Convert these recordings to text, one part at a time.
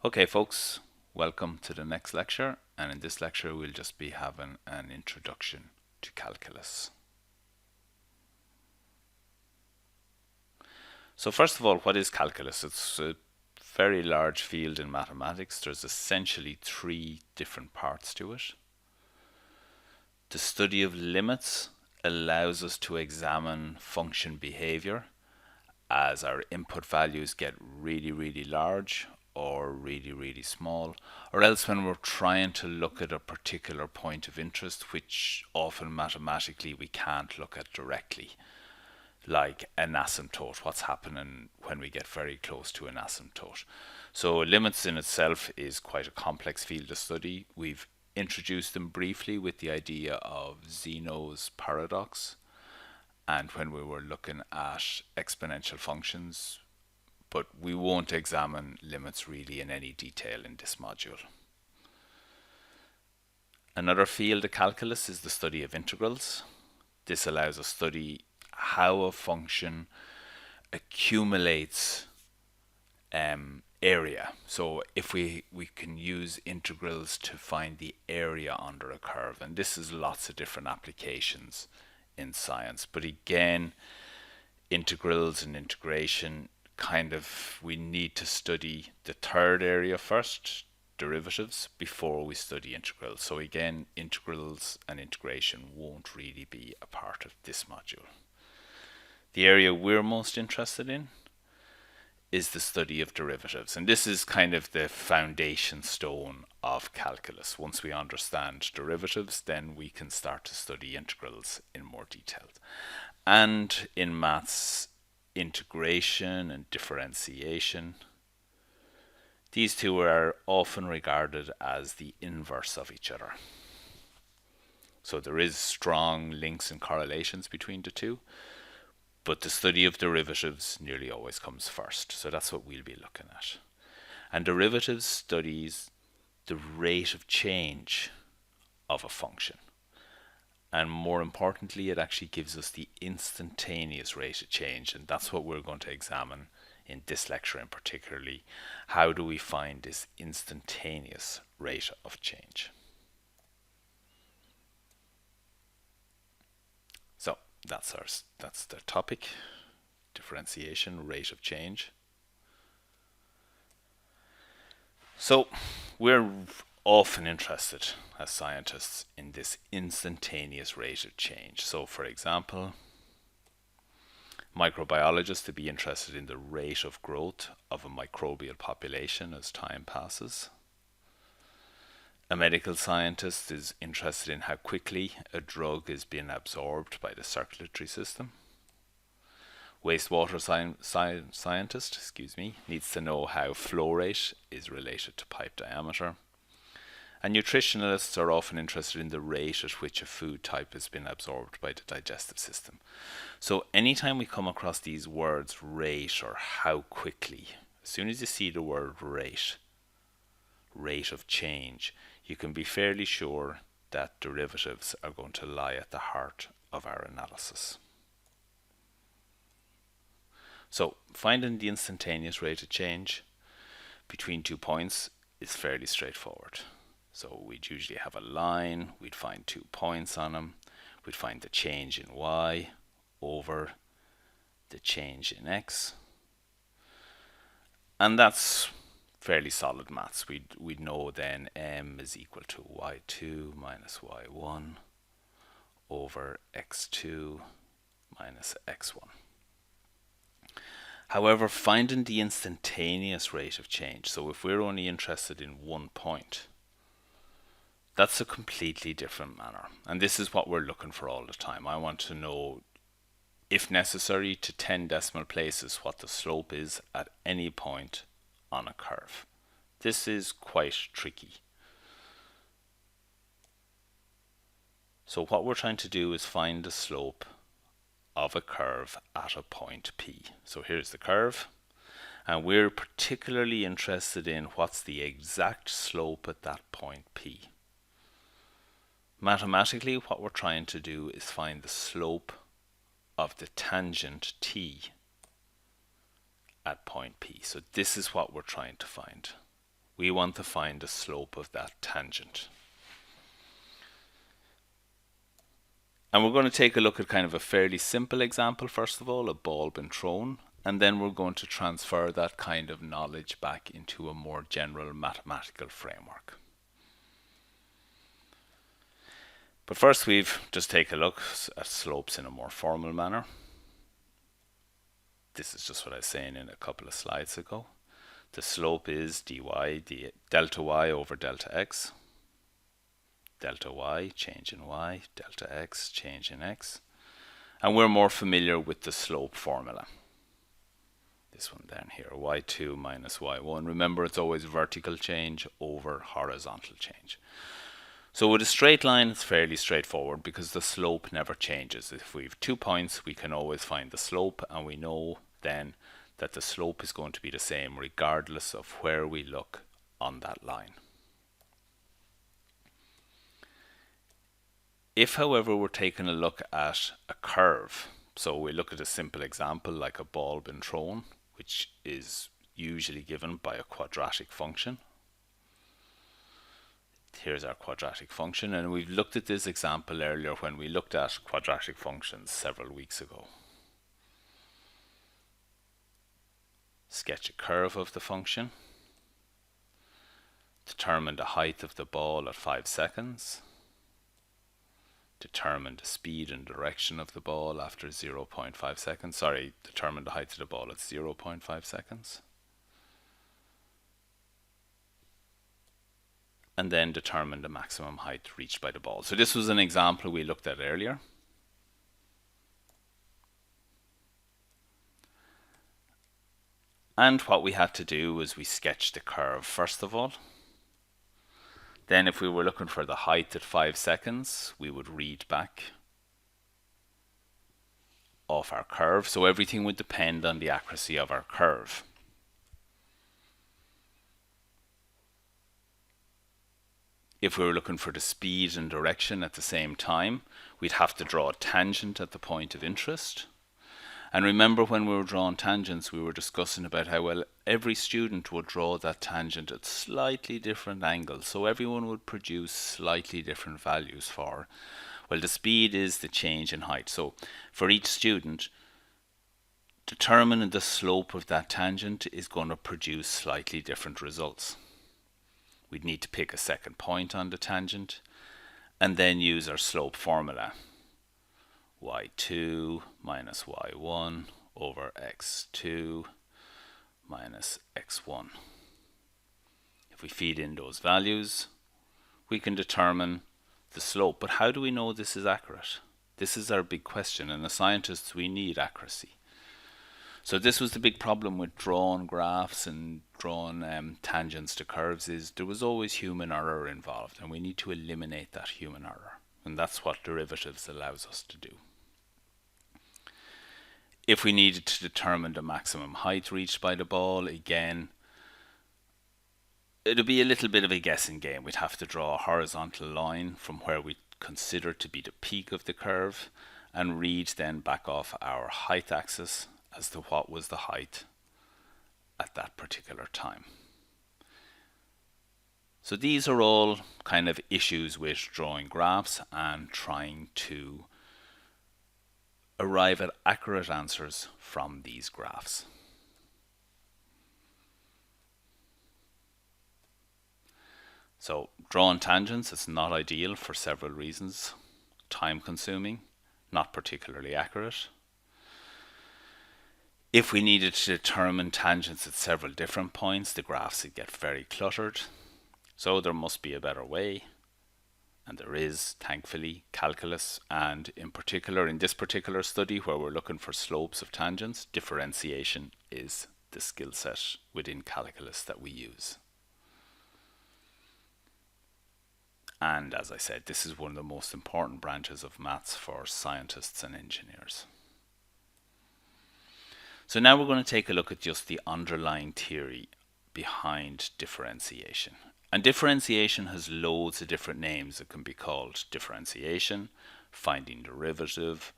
Okay, folks, welcome to the next lecture. And in this lecture, we'll just be having an introduction to calculus. So first of all, what is calculus? It's a very large field in mathematics. There's essentially three different parts to it. The study of limits allows us to examine function behavior as our input values get really large or really small, or else when we're trying to look at a particular point of interest, which often mathematically we can't look at directly, like an asymptote, what's happening when we get very close to an asymptote. So limits in itself is quite a complex field of study. We've introduced them briefly with the idea of Zeno's paradox, and when we were looking at exponential functions, but we won't examine limits really in any detail in this module. Another field of calculus is the study of integrals. This allows us to study how a function accumulates area. So if we can use integrals to find the area under a curve, and this is lots of different applications in science. But again, integrals and integration, we need to study the third area first, derivatives, before we study integrals. So again, integrals and integration won't really be a part of this module. The area we're most interested in is the study of derivatives, and this is kind of the foundation stone of calculus. Once we understand derivatives, then we can start to study integrals in more detail. And in maths, integration and differentiation. These two are often regarded as the inverse of each other. So there is strong links and correlations between the two, but the study of derivatives nearly always comes first. So that's what we'll be looking at. And derivatives studies the rate of change of a function. And more importantly, it actually gives us the instantaneous rate of change. And that's what we're going to examine in this lecture in particularly. How do we find this instantaneous rate of change? So that's the topic, differentiation, rate of change. So we're often interested as scientists in this instantaneous rate of change. So for example, microbiologists to be interested in the rate of growth of a microbial population as time passes. A medical scientist is interested in how quickly a drug is being absorbed by the circulatory system. Wastewater scientist needs to know how flow rate is related to pipe diameter. And nutritionalists are often interested in the rate at which a food type has been absorbed by the digestive system. So anytime we come across these words, rate or how quickly, as soon as you see the word rate of change, you can be fairly sure that derivatives are going to lie at the heart of our analysis. So finding the instantaneous rate of change between 2 points is fairly straightforward. So we'd usually have a line, we'd find 2 points on them, we'd find the change in y over the change in x. And that's fairly solid maths. We'd know then m is equal to y2 minus y1 over x2 minus x1. However, finding the instantaneous rate of change, so if we're only interested in 1 point, that's a completely different manner. And this is what we're looking for all the time. I want to know, if necessary, to 10 decimal places what the slope is at any point on a curve. This is quite tricky. So what we're trying to do is find the slope of a curve at a point P. So here's the curve, and we're particularly interested in what's the exact slope at that point P. Mathematically, what we're trying to do is find the slope of the tangent t at point P. So this is what we're trying to find. We want to find the slope of that tangent. And we're going to take a look at kind of a fairly simple example, first of all, a ball being thrown, and then we're going to transfer that kind of knowledge back into a more general mathematical framework. But first we've just take a look at slopes in a more formal manner. This is just what I was saying in a couple of slides ago. The slope is dy delta y over delta x. Delta y, change in y, delta x, change in x. And we're more familiar with the slope formula. This one down here, y2 minus y1. Remember, it's always vertical change over horizontal change. So with a straight line, it's fairly straightforward because the slope never changes. If we have 2 points, we can always find the slope, and we know then that the slope is going to be the same regardless of where we look on that line. If, however, we're taking a look at a curve, so we look at a simple example like a ball being thrown, which is usually given by a quadratic function. Here's our quadratic function, and we've looked at this example earlier when we looked at quadratic functions several weeks ago. Sketch a curve of the function. Determine the height of the ball at 5 seconds. Determine the speed and direction of the ball after 0.5 seconds. Determine the height of the ball at 0.5 seconds. And then determine the maximum height reached by the ball. So this was an example we looked at earlier. And what we had to do was we sketched the curve first of all. Then if we were looking for the height at 5 seconds, we would read back off our curve. So everything would depend on the accuracy of our curve. If we were looking for the speed and direction at the same time, we'd have to draw a tangent at the point of interest. And remember, when we were drawing tangents, we were discussing about how well every student would draw that tangent at slightly different angles. So everyone would produce slightly different values for. Well, the speed is the change in height. So for each student, determining the slope of that tangent is going to produce slightly different results. We'd need to pick a second point on the tangent and then use our slope formula. y2 minus y1 over x2 minus x1. If we feed in those values, we can determine the slope. But how do we know this is accurate? This is our big question, and as scientists we need accuracy. So this was the big problem with drawing graphs and drawing tangents to curves, is there was always human error involved, and we need to eliminate that human error. And that's what derivatives allows us to do. If we needed to determine the maximum height reached by the ball, again, it'll be a little bit of a guessing game. We'd have to draw a horizontal line from where we consider to be the peak of the curve and read then back off our height axis as to what was the height at that particular time. So these are all kind of issues with drawing graphs and trying to arrive at accurate answers from these graphs. So drawing tangents is not ideal for several reasons. Time consuming, not particularly accurate. If we needed to determine tangents at several different points, the graphs would get very cluttered. So there must be a better way, and there is, thankfully, calculus, and in particular in this particular study where we're looking for slopes of tangents, differentiation is the skill set within calculus that we use. And as I said, this is one of the most important branches of maths for scientists and engineers. So now we're going to take a look at just the underlying theory behind differentiation. And differentiation has loads of different names. It can be called differentiation, finding derivative,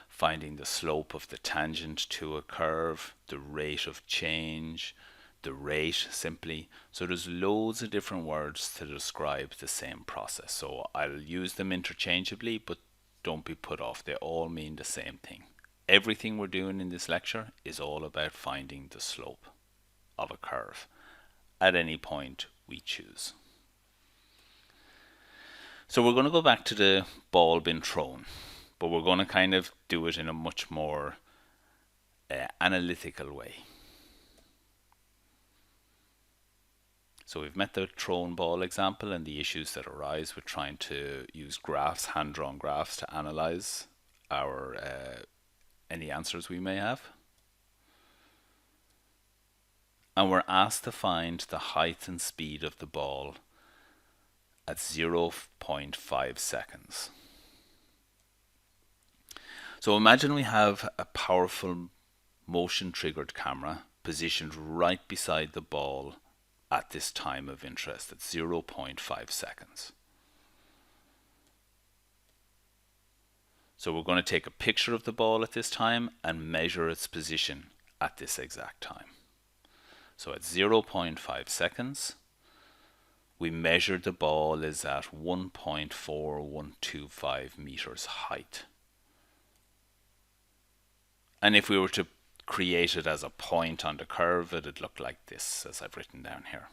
finding the slope of the tangent to a curve, the rate of change, the rate simply. So there's loads of different words to describe the same process. So I'll use them interchangeably, but don't be put off. They all mean the same thing. Everything we're doing in this lecture is all about finding the slope of a curve at any point we choose. So we're going to go back to the ball being thrown, but we're going to kind of do it in a much more analytical way. So we've met the thrown ball example and the issues that arise with trying to use graphs, hand-drawn graphs, to analyze our any answers we may have. And we're asked to find the height and speed of the ball at 0.5 seconds. So imagine we have a powerful motion triggered camera positioned right beside the ball at this time of interest at 0.5 seconds. So we're going to take a picture of the ball at this time and measure its position at this exact time. So at 0.5 seconds, we measured the ball is at 1.4125 meters height. And if we were to create it as a point on the curve, it'd look like this, as I've written down here.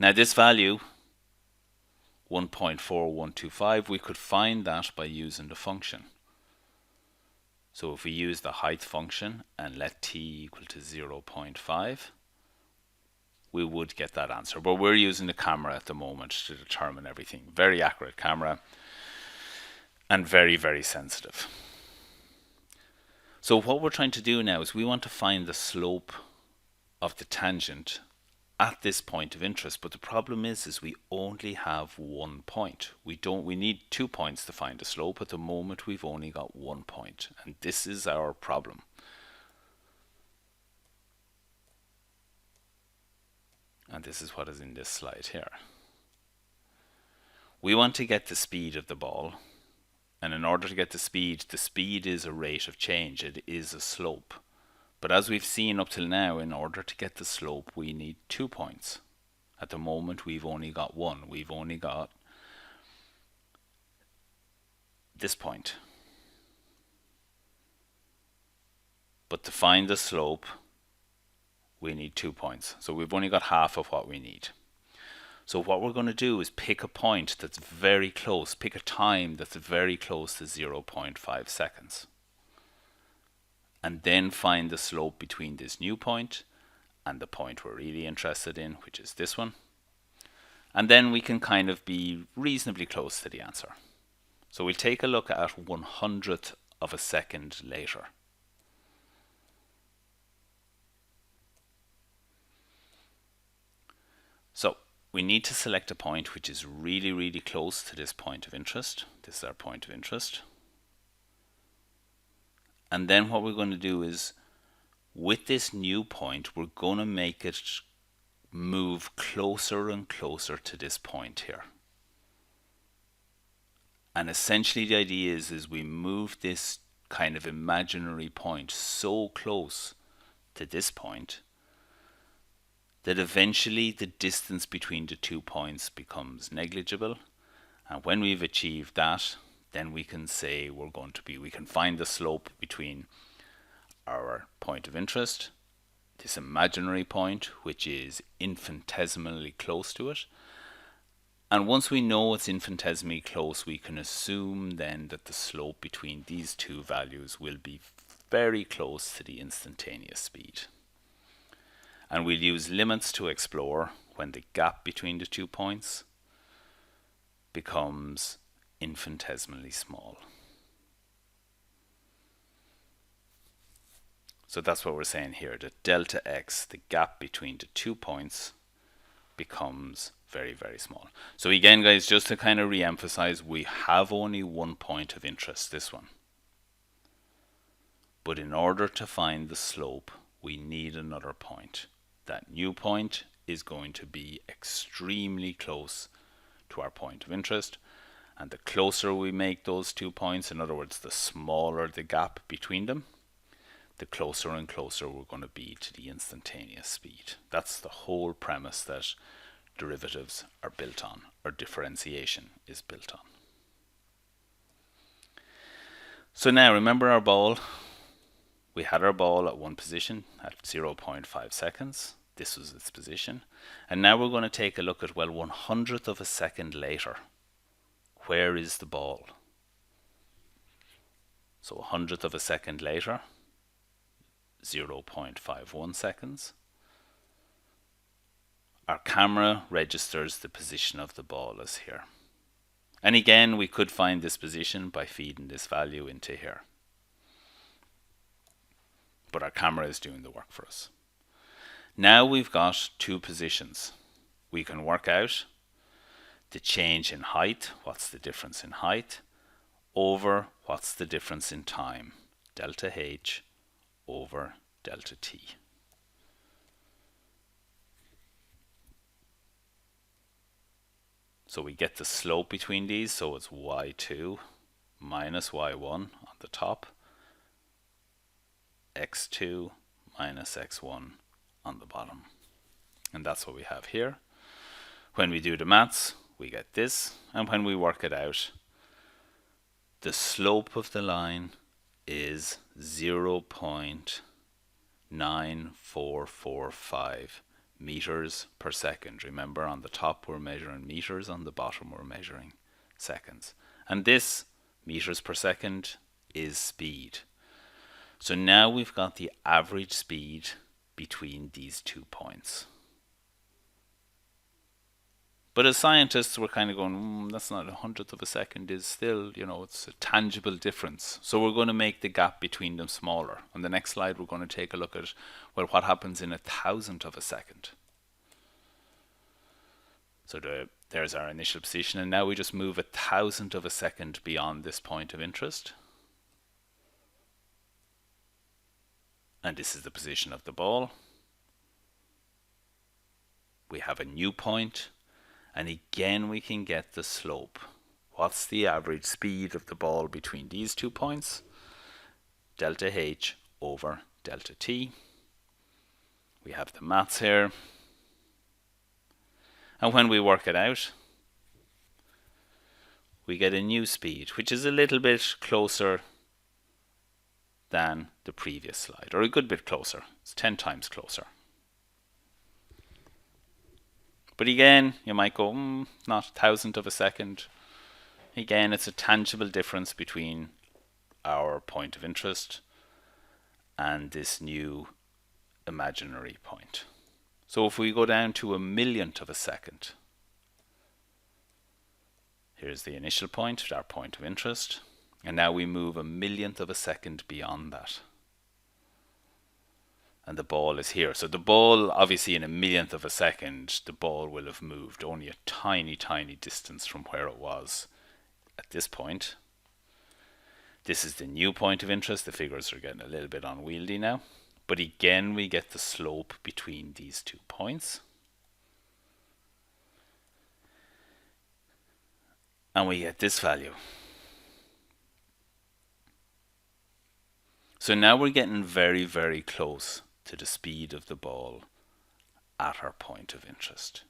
Now this value, 1.4125, we could find that by using the function. So if we use the height function and let t equal to 0.5, we would get that answer. But we're using the camera at the moment to determine everything. Very accurate camera and very, very sensitive. So what we're trying to do now is we want to find the slope of the tangent at this point of interest, but the problem is we only have 1 point. We need 2 points to find the slope. At the moment we've only got 1 point, and this is our problem. And this is what is in this slide here. We want to get the speed of the ball, and in order to get the speed is a rate of change, it is a slope. But as we've seen up till now, in order to get the slope, we need 2 points. At the moment, we've only got 1. We've only got this point. But to find the slope, we need 2 points. So we've only got half of what we need. So what we're going to do is pick a point that's very close, pick a time that's very close to 0.5 seconds. And then find the slope between this new point and the point we're really interested in, which is this one. And then we can kind of be reasonably close to the answer. So we'll take a look at 1/100th of a second later. So we need to select a point which is really, really close to this point of interest. This is our point of interest. And then what we're going to do is, with this new point, we're going to make it move closer and closer to this point here. And essentially the idea is we move this kind of imaginary point so close to this point that eventually the distance between the 2 points becomes negligible. And when we've achieved that, then we can say we can find the slope between our point of interest, this imaginary point, which is infinitesimally close to it. And once we know it's infinitesimally close, we can assume then that the slope between these two values will be very close to the instantaneous speed. And we'll use limits to explore when the gap between the 2 points becomes infinitesimally small. So that's what we're saying here, that delta x, the gap between the 2 points, becomes very, very small. So again, guys, just to kind of re-emphasize, we have only 1 point of interest, this one. But in order to find the slope, we need another point. That new point is going to be extremely close to our point of interest. And the closer we make those 2 points, in other words, the smaller the gap between them, the closer and closer we're going to be to the instantaneous speed. That's the whole premise that derivatives are built on, or differentiation is built on. So now remember our ball. We had our ball at one position at 0.5 seconds. This was its position. And now we're going to take a look at, well, 1/100th of a second later, where is the ball? So 1/100th of a second later, 0.51 seconds. Our camera registers the position of the ball as here. And again, we could find this position by feeding this value into here. But our camera is doing the work for us. Now we've got two positions. We can work out the change in height, what's the difference in height, over what's the difference in time, delta H over delta T. So we get the slope between these, so it's y2 minus y1 on the top, x2 minus x1 on the bottom. And that's what we have here. When we do the maths, we get this, and when we work it out, the slope of the line is 0.9445 meters per second. Remember, on the top we're measuring meters, on the bottom we're measuring seconds. And this, meters per second, is speed. So now we've got the average speed between these 2 points. But as scientists, we're kind of going, that's not 1/100th of a second, is still, it's a tangible difference. So we're going to make the gap between them smaller. On the next slide, we're going to take a look at, well, what happens in 1/1000th of a second. So there's our initial position, and now we just move 1/1000th of a second beyond this point of interest. And this is the position of the ball. We have a new point. And again, we can get the slope. What's the average speed of the ball between these 2 points? Delta H over delta T. We have the maths here. And when we work it out, we get a new speed, which is a little bit closer than the previous slide, or a good bit closer. It's 10 times closer. But again, you might go, not 1/1000th of a second. Again, it's a tangible difference between our point of interest and this new imaginary point. So if we go down to 1/1,000,000th of a second, here's the initial point, our point of interest, and now we move 1/1,000,000th of a second beyond that. And the ball is here. So the ball, obviously in 1/1,000,000th of a second, the ball will have moved only a tiny, tiny distance from where it was at this point. This is the new point of interest. The figures are getting a little bit unwieldy now. But again, we get the slope between these 2 points. And we get this value. So now we're getting very, very close to the speed of the ball at our point of interest.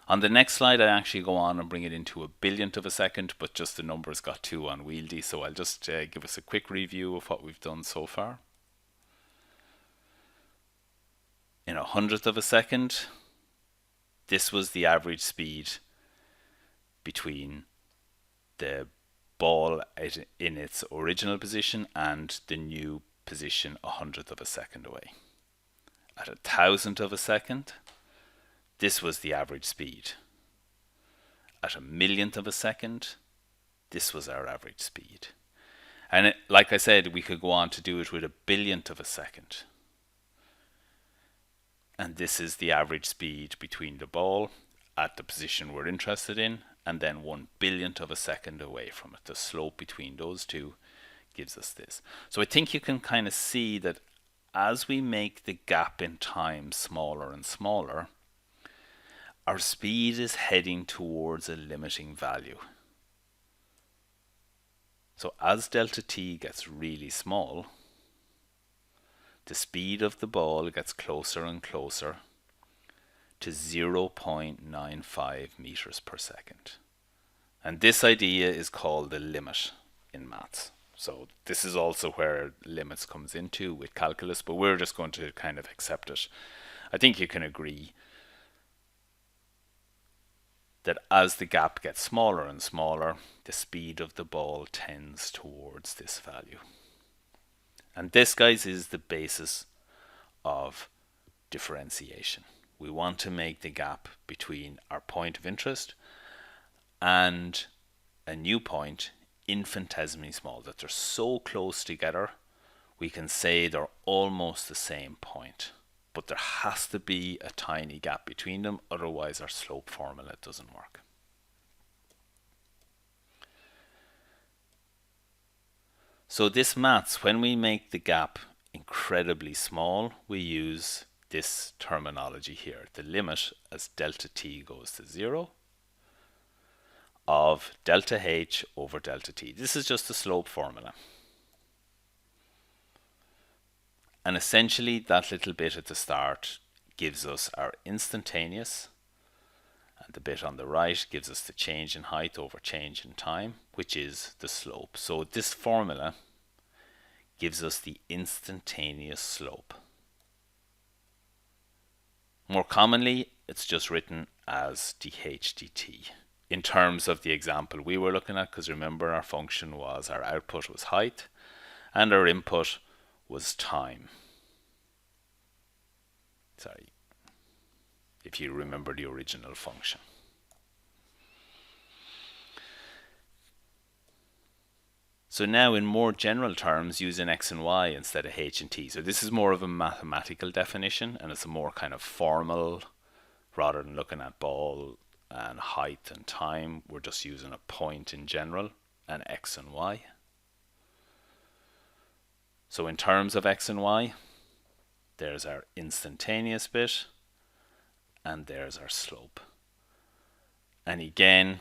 On the next slide, I actually go on and bring it into 1/1000,000th of a second, but just the numbers got too unwieldy, so I'll just give us a quick review of what we've done so far. In 1/100th of a second, this was the average speed between the ball in its original position and the new position 1/100th of a second away. At 1/1000th of a second, this was the average speed. At 1/1,000,000th of a second, this was our average speed. And like I said, we could go on to do it with 1/1000,000th of a second. And this is the average speed between the ball at the position we're interested in, and then 1/1000,000th of a second away from it. The slope between those two gives us this. So I think you can kind of see that as we make the gap in time smaller and smaller, our speed is heading towards a limiting value. So as delta t gets really small, the speed of the ball gets closer and closer to 0.95 meters per second. And this idea is called the limit in maths. So this is also where limits comes into with calculus, but we're just going to kind of accept it. I think you can agree that as the gap gets smaller and smaller, the speed of the ball tends towards this value. And this, guys, is the basis of differentiation. We want to make the gap between our point of interest and a new point infinitesimally small, that they're so close together we can say they're almost the same point. But there has to be a tiny gap between them, otherwise our slope formula doesn't work. So this maths, when we make the gap incredibly small, we use this terminology here, the limit as delta t goes to 0 of delta h over delta t. This is just the slope formula. And essentially that little bit at the start gives us our instantaneous, and the bit on the right gives us the change in height over change in time, which is the slope. So this formula gives us the instantaneous slope. More commonly, it's just written as dh dt. In terms of the example we were looking at, because remember our function was, our output was height and our input was time. Sorry, if you remember the original function. So now in more general terms, using x and y instead of h and t. So this is more of a mathematical definition, and it's a more kind of formal, rather than looking at ball and height and time, we're just using a point in general and x and y. So in terms of x and y, there's our instantaneous bit and there's our slope. And again,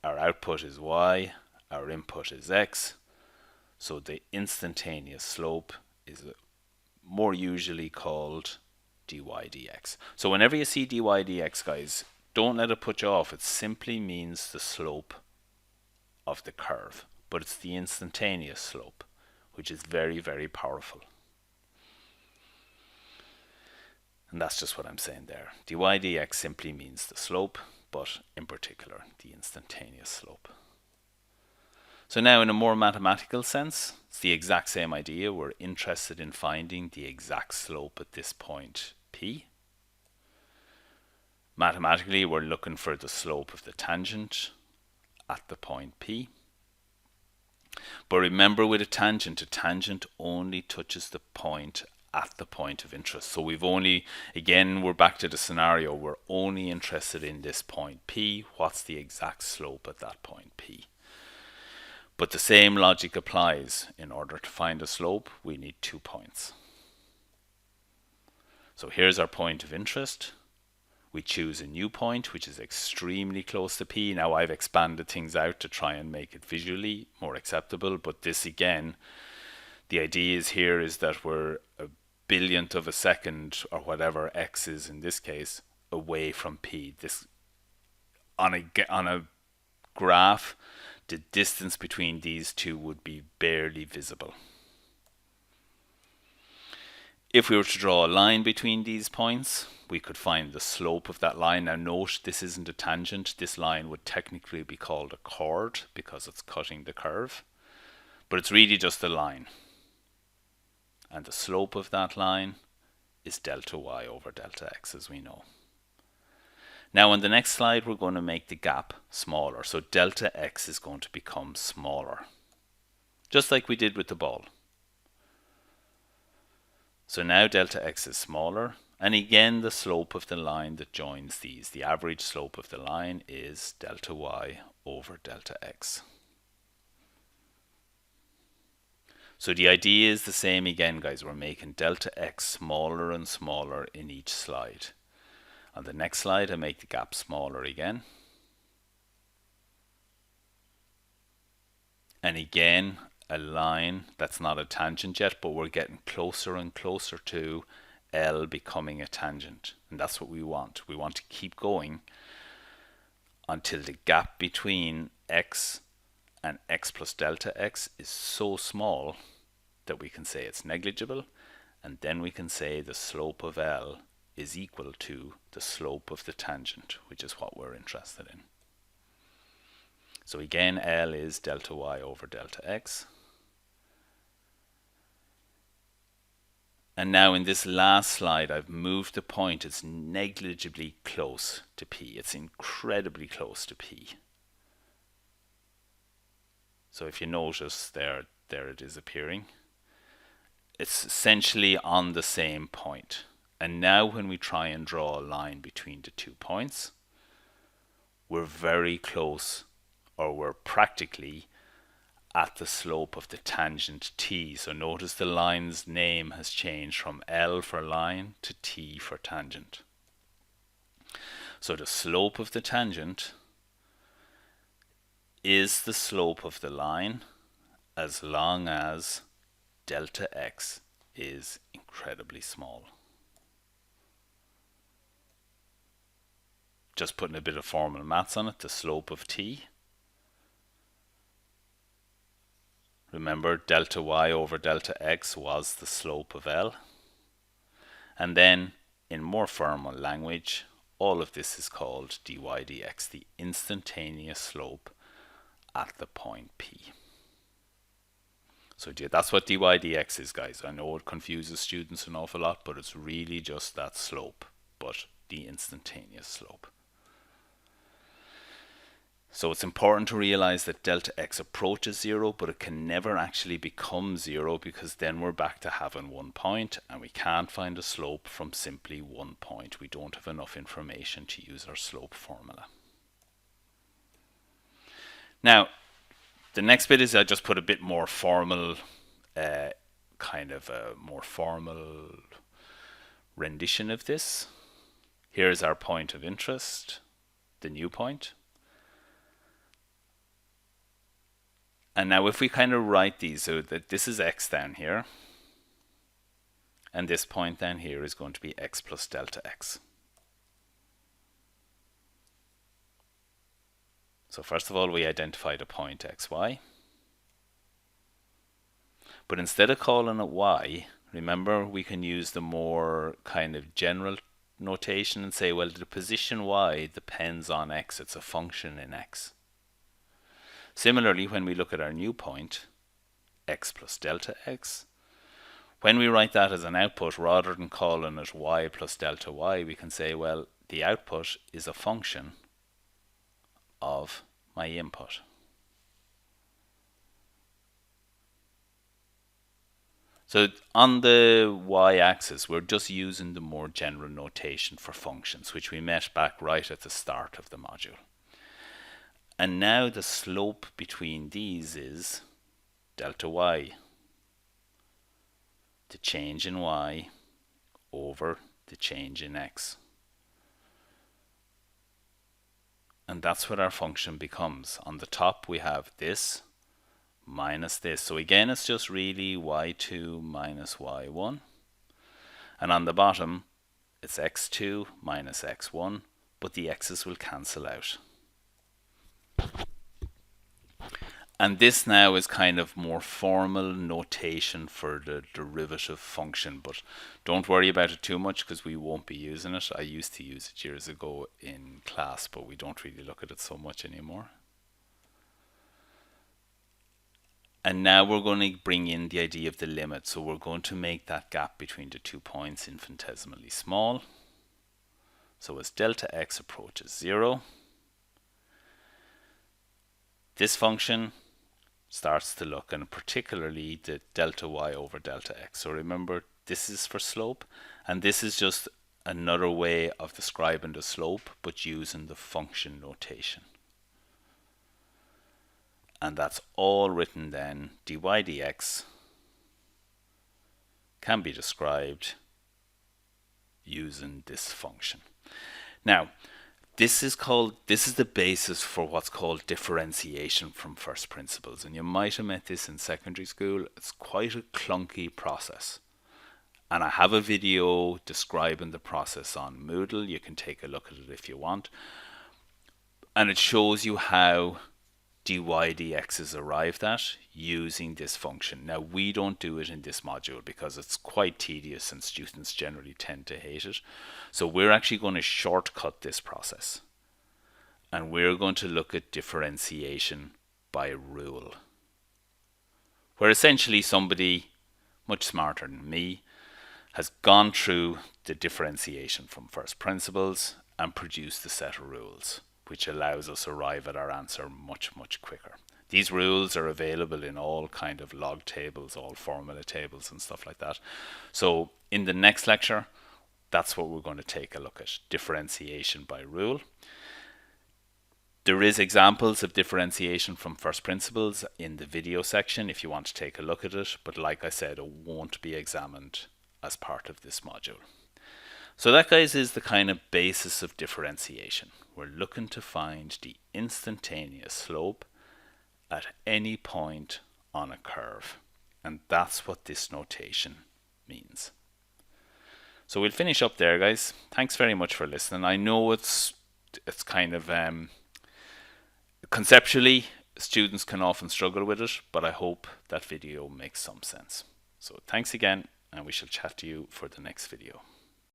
our output is y, our input is x, so the instantaneous slope is more usually called dy dx. So whenever you see dy dx, guys, don't let it put you off. It simply means the slope of the curve, but it's the instantaneous slope, which is very, very powerful. And that's just what I'm saying there. Dy dx simply means the slope, but in particular the instantaneous slope. So now in a more mathematical sense, it's the exact same idea. We're interested in finding the exact slope at this point P. Mathematically, we're looking for the slope of the tangent at the point P. But remember, with a tangent only touches the point at the point of interest. So we've only, again, we're back to the scenario, we're only interested in this point P. What's the exact slope at that point P? But the same logic applies. In order to find a slope, we need 2 points. So here's our point of interest. We choose a new point, which is extremely close to P. Now I've expanded things out to try and make it visually more acceptable, but this again, the idea is here is that we're a billionth of a second, or whatever x is in this case, away from P. This on a graph, the distance between these two would be barely visible. If we were to draw a line between these points, we could find the slope of that line. Now note, this isn't a tangent. This line would technically be called a chord because it's cutting the curve. But it's really just a line. And the slope of that line is delta y over delta x, as we know. Now on the next slide, we're going to make the gap smaller. So delta x is going to become smaller, just like we did with the ball. So now delta x is smaller, and again the slope of the line that joins these, the average slope of the line is delta y over delta x. So the idea is the same again, guys. We're making delta x smaller and smaller in each slide. On the next slide, I make the gap smaller again. And again, a line that's not a tangent yet, but we're getting closer and closer to L becoming a tangent. And that's what we want. We want to keep going until the gap between x and x plus delta x is so small that we can say it's negligible, and then we can say the slope of L is equal to the slope of the tangent, which is what we're interested in. So again, L is delta y over delta x. And now in this last slide, I've moved the point. It's negligibly close to P. It's incredibly close to P. So if you notice there it is appearing. It's essentially on the same point. And now when we try and draw a line between the 2 points, we're very close, or we're practically at the slope of the tangent t. So notice the line's name has changed from L for line to T for tangent. So the slope of the tangent is the slope of the line as long as delta x is incredibly small. Just putting a bit of formal maths on it, the slope of t. Remember, delta y over delta x was the slope of L. And then, in more formal language, all of this is called dy dx, the instantaneous slope at the point P. So that's what dy dx is, guys. I know it confuses students an awful lot, but it's really just that slope, but the instantaneous slope. So it's important to realize that delta x approaches 0, but it can never actually become 0, because then we're back to having 1 point, and we can't find a slope from simply 1 point. We don't have enough information to use our slope formula. Now, the next bit is I just put a bit more formal, kind of a more formal rendition of this. Here's our point of interest, the new point. And now if we kind of write these, so that this is x down here, and this point down here is going to be x plus delta x. So first of all, we identified a point xy. But instead of calling it y, remember we can use the more kind of general notation and say, well, the position y depends on x. It's a function in x. Similarly, when we look at our new point, x plus delta x, when we write that as an output, rather than calling it y plus delta y, we can say, well, the output is a function of my input. So on the y-axis, we're just using the more general notation for functions, which we met back right at the start of the module. And now the slope between these is delta y, the change in y over the change in x. And that's what our function becomes. On the top we have this minus this. So again, it's just really y2 minus y1. And on the bottom, it's x2 minus x1, but the x's will cancel out. And this now is kind of more formal notation for the derivative function, but don't worry about it too much because we won't be using it. I used to use it years ago in class, but we don't really look at it so much anymore. And now we're going to bring in the idea of the limit. So we're going to make that gap between the 2 points infinitesimally small. So as delta x approaches 0, this function starts to look, and particularly the delta y over delta x. So remember, this is for slope, and this is just another way of describing the slope, but using the function notation. And that's all written then. dy dx can be described using this function. Now, This is the basis for what's called differentiation from first principles. And you might have met this in secondary school. It's quite a clunky process. And I have a video describing the process on Moodle. You can take a look at it if you want. And it shows you how dy dx is arrived at using this function. Now, we don't do it in this module because it's quite tedious and students generally tend to hate it. So we're actually going to shortcut this process. And we're going to look at differentiation by rule, where essentially somebody much smarter than me has gone through the differentiation from first principles and produced a set of rules, which allows us to arrive at our answer much, much quicker. These rules are available in all kind of log tables, all formula tables and stuff like that. So in the next lecture, that's what we're going to take a look at, differentiation by rule. There is examples of differentiation from first principles in the video section if you want to take a look at it, but like I said, it won't be examined as part of this module. So that, guys, is the kind of basis of differentiation. We're looking to find the instantaneous slope at any point on a curve. And that's what this notation means. So we'll finish up there, guys. Thanks very much for listening. I know it's kind of conceptually, students can often struggle with it, but I hope that video makes some sense. So thanks again, and we shall chat to you for the next video.